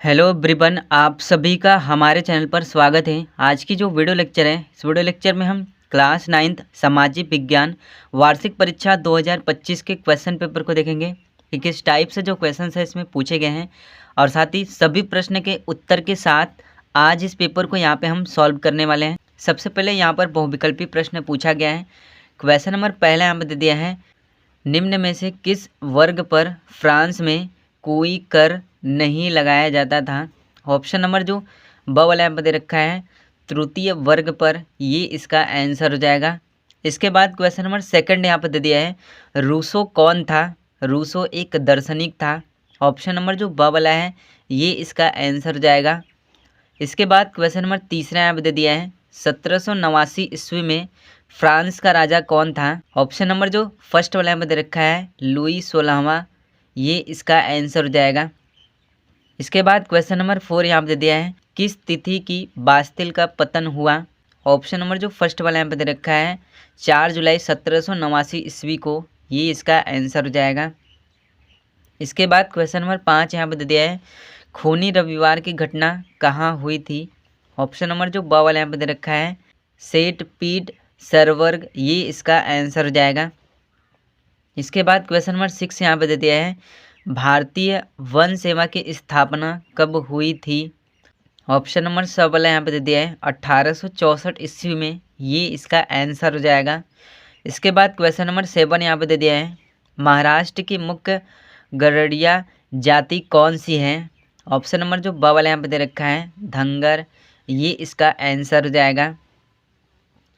Hello everyone, आप सभी का हमारे चैनल पर स्वागत है। आज की जो वीडियो लेक्चर है, इस वीडियो लेक्चर में हम क्लास 9th सामाजिक विज्ञान वार्षिक परीक्षा 2025 के क्वेश्चन पेपर को देखेंगे कि किस टाइप से जो क्वेश्चन है इसमें पूछे गए हैं और साथ ही सभी प्रश्न के उत्तर के साथ आज इस पेपर को यहाँ पे हम सॉल्व करने वाले हैं। सबसे पहले यहाँ पर बहुविकल्पी प्रश्न पूछा गया है। क्वेश्चन नंबर पहला यहाँ पर दे दिया है, निम्न में से किस वर्ग पर फ्रांस में कोई कर नहीं लगाया जाता था। ऑप्शन नंबर जो ब वाला यहाँ पर दे रखा है, तृतीय वर्ग पर, ये इसका आंसर हो जाएगा। इसके बाद क्वेश्चन नंबर सेकंड यहाँ पर दे दिया है, रूसो कौन था। रूसो एक दार्शनिक था। ऑप्शन नंबर जो ब वाला है, ये इसका आंसर हो जाएगा। इसके बाद क्वेश्चन नंबर तीसरा यहाँ पर दे दिया है, 1789 ईस्वी में फ्रांस का राजा कौन था। ऑप्शन नंबर जो फर्स्ट वाला यहाँ पर दे रखा है, लुई 16वां, ये इसका आंसर हो जाएगा। इसके बाद क्वेश्चन नंबर 4 यहाँ पर दे दिया है, किस तिथि की बास्तिल का पतन हुआ। ऑप्शन नंबर जो फर्स्ट वाला यहाँ पर दे रखा है, 4 जुलाई 1789 ईस्वी को, ये इसका आंसर हो जाएगा। इसके बाद क्वेश्चन नंबर 5 यहाँ पर दे दिया है, खूनी रविवार की घटना कहाँ हुई थी। ऑप्शन नंबर जो ब वाला यहाँ पर दे रखा है, सेंट पीटर्सबर्ग, ये इसका आंसर हो जाएगा। इसके बाद क्वेश्चन नंबर 6 यहाँ पर दे दिया है, भारतीय वन सेवा की स्थापना कब हुई थी। ऑप्शन नंबर स वाला यहाँ पर दे दिया है, 1864 ईस्वी में, ये इसका आंसर हो जाएगा। इसके बाद क्वेश्चन नंबर 7 यहाँ पर दे दिया है, महाराष्ट्र की मुख्य गड़रिया जाति कौन सी है। ऑप्शन नंबर जो ब वाला यहाँ पर दे रखा है, धंगर, ये इसका आंसर हो जाएगा।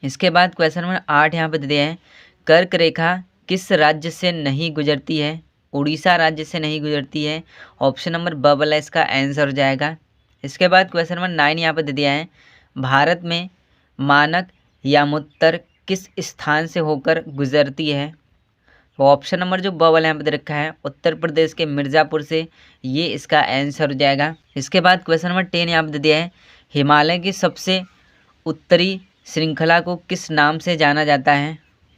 इसके बाद क्वेश्चन नंबर 8 यहाँ पर दे दिया है, कर्क रेखा किस राज्य से नहीं गुजरती है। उड़ीसा राज्य से नहीं गुजरती है। ऑप्शन नंबर ब वाला इसका आंसर हो जाएगा। इसके बाद क्वेश्चन नंबर 9 यहाँ पर दे दिया है, भारत में मानक यामोत्तर किस स्थान से होकर गुजरती है। तो ऑप्शन नंबर जो ब वाला यहाँ पर दे रखा है, उत्तर प्रदेश के मिर्ज़ापुर से, ये इसका आंसर हो जाएगा। इसके बाद क्वेश्चन नंबर 10 यहाँ पर दे दिया है, हिमालय की सबसे उत्तरी श्रृंखला को किस नाम से जाना जाता है।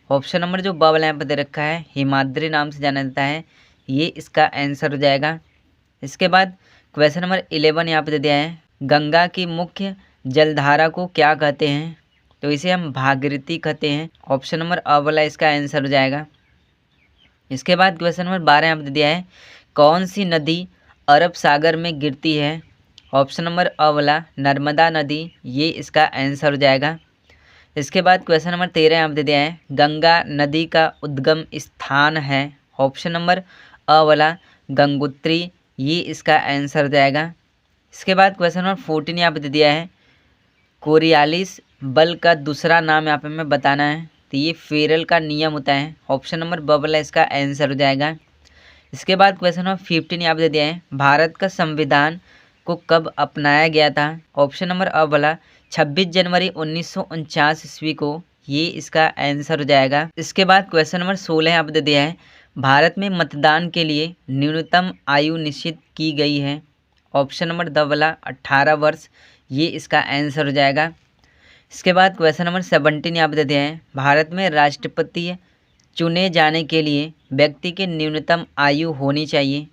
ऑप्शन नंबर जो ब वाला यहाँ पर दे रखा है, हिमाद्री नाम से जाना जाता है, ये इसका आंसर हो जाएगा। इसके बाद क्वेश्चन नंबर 11 यहाँ पर दे दिया है, गंगा की मुख्य जलधारा को क्या कहते हैं। तो इसे हम भागीरथी कहते हैं। ऑप्शन नंबर अ वाला इसका आंसर हो जाएगा। इसके बाद क्वेश्चन नंबर 12 यहाँ पर दे दिया है, कौन सी नदी अरब सागर में गिरती है। ऑप्शन नंबर अ वाला नर्मदा नदी, ये इसका आंसर हो जाएगा। इसके बाद क्वेश्चन नंबर 13 यहाँ पर दे दिया है, गंगा नदी का उद्गम स्थान है। ऑप्शन नंबर अ वाला गंगोत्री, ये इसका आंसर हो जाएगा। इसके बाद क्वेश्चन नंबर 14 यहाँ पर दे दिया है, कोरियालिस बल का दूसरा नाम यहाँ पे हमें बताना है। तो ये फेरल का नियम होता है। ऑप्शन नंबर ब वाला इसका आंसर हो जाएगा। इसके बाद क्वेश्चन नंबर 15 यहाँ पर दे दिया है, भारत का संविधान को कब अपनाया गया था। ऑप्शन नंबर अ वाला 26 जनवरी 1949 ईस्वी को, ये इसका आंसर हो जाएगा। इसके बाद क्वेश्चन नंबर 16 यहाँ पर दे दिया है, भारत में मतदान के लिए न्यूनतम आयु निश्चित की गई है। ऑप्शन नंबर द वाला 18 वर्ष, ये इसका आंसर हो जाएगा। इसके बाद क्वेश्चन नंबर 17 यहाँ पर दे दिया है, भारत में राष्ट्रपति चुने जाने के लिए व्यक्ति की न्यूनतम आयु होनी चाहिए।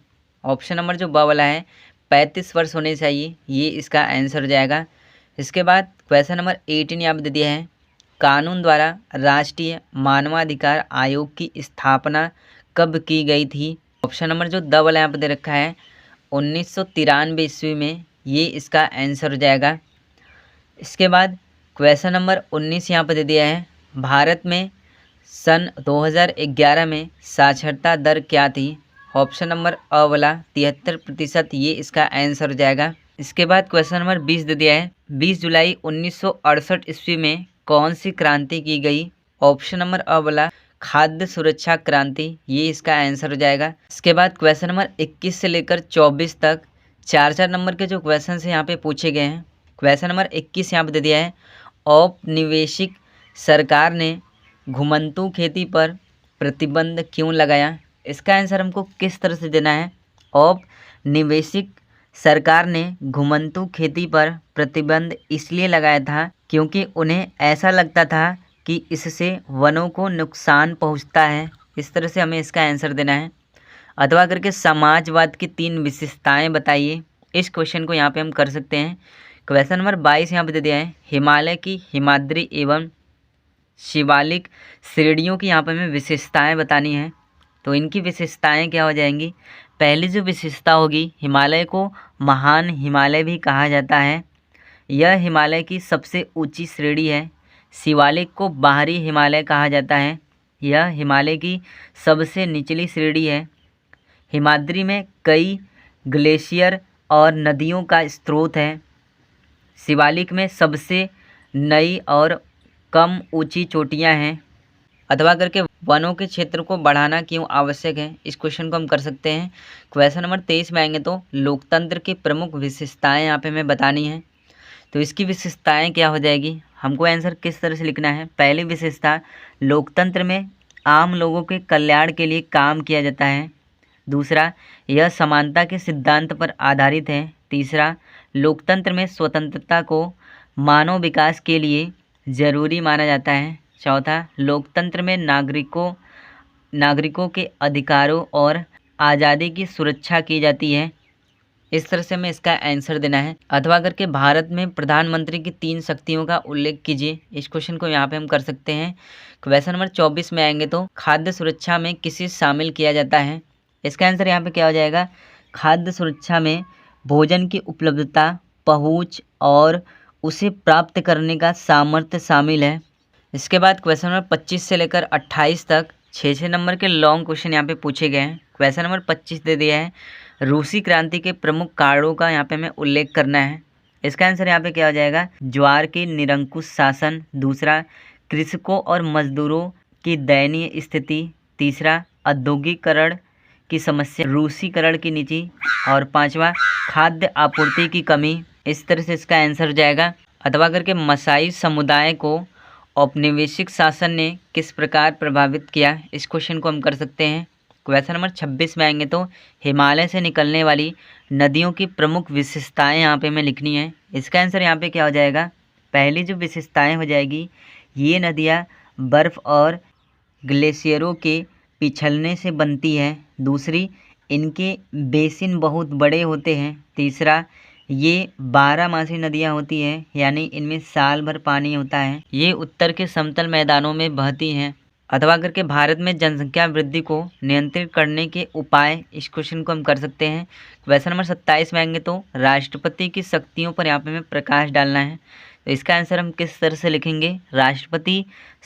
ऑप्शन नंबर जो ब वाला है, 35 वर्ष होने चाहिए, ये इसका आंसर हो जाएगा। इसके बाद क्वेश्चन नंबर 18 यहाँ पर दे दिया है, कानून द्वारा राष्ट्रीय मानवाधिकार आयोग की स्थापना कब की गई थी। ऑप्शन नंबर जो द वाला यहाँ पर दे रखा है, 1993 ईस्वी में, ये इसका आंसर हो जाएगा। इसके बाद क्वेश्चन नंबर 19 यहाँ पर दे दिया है, भारत में सन 2011 में साक्षरता दर क्या थी। ऑप्शन नंबर अ वाला 73%, ये इसका आंसर हो जाएगा। इसके बाद क्वेश्चन नंबर 20 दे दिया है, 20 जुलाई 1968 ईस्वी में कौन सी क्रांति की गई। ऑप्शन नंबर अ वाला खाद्य सुरक्षा क्रांति, ये इसका आंसर हो जाएगा। इसके बाद क्वेश्चन नंबर 21 से लेकर 24 तक 4 नंबर के जो क्वेश्चन है यहाँ पे पूछे गए हैं। क्वेश्चन नंबर 21 यहाँ पे दे दिया है, औपनिवेशिक सरकार ने घुमंतू खेती पर प्रतिबंध क्यों लगाया। इसका आंसर हमको किस तरह से देना है। औपनिवेशिक सरकार ने घुमंतू खेती पर प्रतिबंध इसलिए लगाया था क्योंकि उन्हें ऐसा लगता था कि इससे वनों को नुकसान पहुंचता है। इस तरह से हमें इसका आंसर देना है। अथवा करके समाजवाद की 3 विशेषताएं बताइए। इस क्वेश्चन को यहाँ पे हम कर सकते हैं। क्वेश्चन नंबर 22 यहाँ पे दे दिया है, हिमालय की हिमाद्री एवं शिवालिक श्रेणियों की यहाँ पे हमें विशेषताएं बतानी है। तो इनकी विशेषताएं क्या हो जाएंगी। पहली जो विशेषता होगी, हिमालय को महान हिमालय भी कहा जाता है। यह हिमालय की सबसे ऊंची श्रेणी है। शिवालिक को बाहरी हिमालय कहा जाता है। यह हिमालय की सबसे निचली श्रेणी है। हिमाद्री में कई ग्लेशियर और नदियों का स्रोत है। शिवालिक में सबसे नई और कम ऊंची चोटियां हैं। अथवा करके वनों के क्षेत्र को बढ़ाना क्यों आवश्यक है, इस क्वेश्चन को हम कर सकते हैं। क्वेश्चन नंबर 23 में आएंगे तो लोकतंत्र की प्रमुख विशेषताएं यहाँ पे हमें बतानी है। तो इसकी विशेषताएं क्या हो जाएगी, हमको आंसर किस तरह से लिखना है। पहली विशेषता, लोकतंत्र में आम लोगों के कल्याण के लिए काम किया जाता है। दूसरा, यह समानता के सिद्धांत पर आधारित है। तीसरा, लोकतंत्र में स्वतंत्रता को मानव विकास के लिए जरूरी माना जाता है। चौथा, लोकतंत्र में नागरिकों के अधिकारों और आज़ादी की सुरक्षा की जाती है। इस तरह से हमें इसका आंसर देना है। अथवा करके भारत में प्रधानमंत्री की 3 शक्तियों का उल्लेख कीजिए, इस क्वेश्चन को यहाँ पे हम कर सकते हैं। क्वेश्चन नंबर 24 में आएंगे तो खाद्य सुरक्षा में किसे शामिल किया जाता है। इसका आंसर यहाँ पे क्या हो जाएगा, खाद्य सुरक्षा में भोजन की उपलब्धता, पहुँच और उसे प्राप्त करने का सामर्थ्य शामिल है। इसके बाद क्वेश्चन नंबर 25 से लेकर 28 तक 6 नंबर के लॉन्ग क्वेश्चन यहाँ पे पूछे गए हैं। क्वेश्चन नंबर 25 दे दिया है, रूसी क्रांति के प्रमुख कारणों का यहाँ पे हमें उल्लेख करना है। इसका आंसर यहाँ पे क्या हो जाएगा, ज्वार की निरंकुश शासन। दूसरा, कृषकों और मजदूरों की दयनीय स्थिति। तीसरा, औद्योगिकरण की समस्या, रूसीकरण की नीति। और पांचवा, खाद्य आपूर्ति की कमी। इस तरह से इसका आंसर हो जाएगा। अथवा करके मसाई समुदाय को औपनिवेशिक शासन ने किस प्रकार प्रभावित किया, इस क्वेश्चन को हम कर सकते हैं। क्वेश्चन नंबर 26 में आएंगे तो हिमालय से निकलने वाली नदियों की प्रमुख विशेषताएं यहाँ पे हमें लिखनी है। इसका आंसर यहाँ पे क्या हो जाएगा, पहली जो विशेषताएं हो जाएगी, ये नदियाँ बर्फ़ और ग्लेशियरों के पिछलने से बनती है। दूसरी, इनके बेसिन बहुत बड़े होते हैं। तीसरा, ये 12मासी नदियाँ होती हैं, यानी इनमें साल भर पानी होता है। ये उत्तर के समतल मैदानों में बहती हैं। अथवा करके भारत में जनसंख्या वृद्धि को नियंत्रित करने के उपाय, इस क्वेश्चन को हम कर सकते हैं। क्वेश्चन नंबर 27 में आएंगे तो राष्ट्रपति की शक्तियों पर यहाँ पे हमें प्रकाश डालना है। तो इसका आंसर हम किस तरह से लिखेंगे, राष्ट्रपति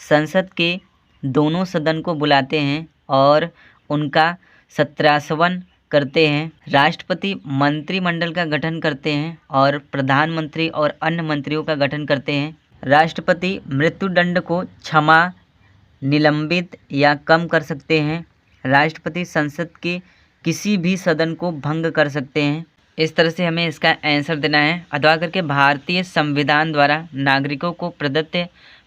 संसद के दोनों सदन को बुलाते हैं और उनका सत्रासवन करते हैं। राष्ट्रपति मंत्रिमंडल का गठन करते हैं और प्रधानमंत्री और अन्य मंत्रियों का गठन करते हैं। राष्ट्रपति मृत्युदंड को क्षमा, निलंबित या कम कर सकते हैं। राष्ट्रपति संसद के किसी भी सदन को भंग कर सकते हैं। इस तरह से हमें इसका आंसर देना है। अथवा करके भारतीय संविधान द्वारा नागरिकों को प्रदत्त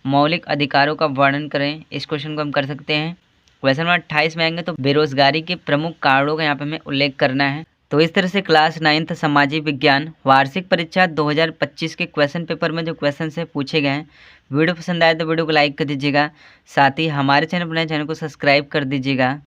मौलिक अधिकारों का वर्णन करें, इस क्वेश्चन को हम कर सकते हैं। क्वेश्चन नंबर 28 में आएंगे तो बेरोजगारी के प्रमुख कारणों का यहाँ पे हमें उल्लेख करना है। तो इस तरह से क्लास 9th सामाजिक विज्ञान वार्षिक परीक्षा 2025 के क्वेश्चन पेपर में जो क्वेश्चन से पूछे गए हैं, वीडियो पसंद आए तो वीडियो को लाइक कर दीजिएगा। साथ ही हमारे चैनल को सब्सक्राइब कर दीजिएगा।